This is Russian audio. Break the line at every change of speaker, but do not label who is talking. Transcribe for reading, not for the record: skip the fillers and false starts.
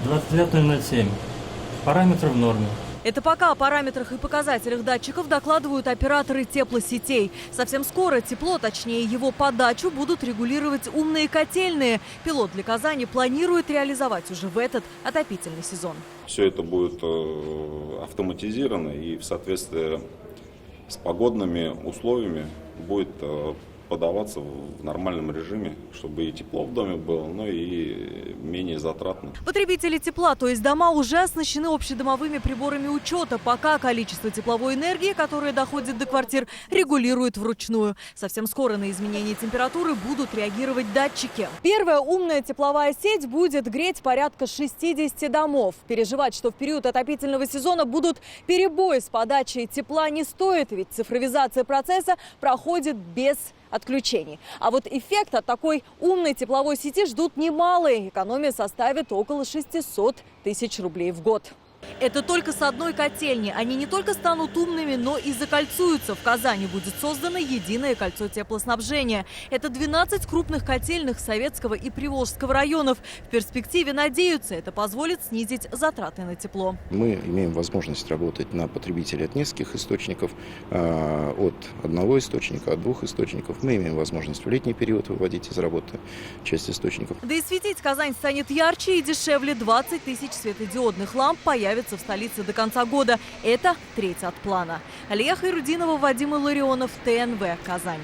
29:07. Параметры в норме.
Это пока о параметрах и показателях датчиков докладывают операторы теплосетей. Совсем скоро тепло, точнее его подачу, будут регулировать умные котельные. Пилот для Казани планирует реализовать уже в этот отопительный сезон.
Все это будет автоматизировано и в соответствии с погодными условиями будет подаваться в нормальном режиме, чтобы и тепло в доме было, но и менее затратно.
Потребители тепла, то есть дома, уже оснащены общедомовыми приборами учета. Пока количество тепловой энергии, которое доходит до квартир, регулируют вручную. Совсем скоро на изменение температуры будут реагировать датчики. Первая умная тепловая сеть будет греть порядка 60 домов. Переживать, что в период отопительного сезона будут перебои с подачей тепла, не стоит, ведь цифровизация процесса проходит без отключений. А вот эффект от такой умной тепловой сети ждут немалые. Экономия составит около 600 тысяч рублей в год. Это только с одной котельни. Они не только станут умными, но и закольцуются. В Казани будет создано единое кольцо теплоснабжения. Это 12 крупных котельных Советского и Приволжского районов. В перспективе надеются, это позволит снизить затраты на тепло.
Мы имеем возможность работать на потребителей от нескольких источников, от одного источника, от двух источников. Мы имеем возможность в летний период выводить из работы часть источников.
Да и светить Казань станет ярче и дешевле. 20 тысяч светодиодных ламп появится в столице до конца года. Это треть от плана. Алия Хайрудинова, Вадим Илларионов, ТНВ, Казань.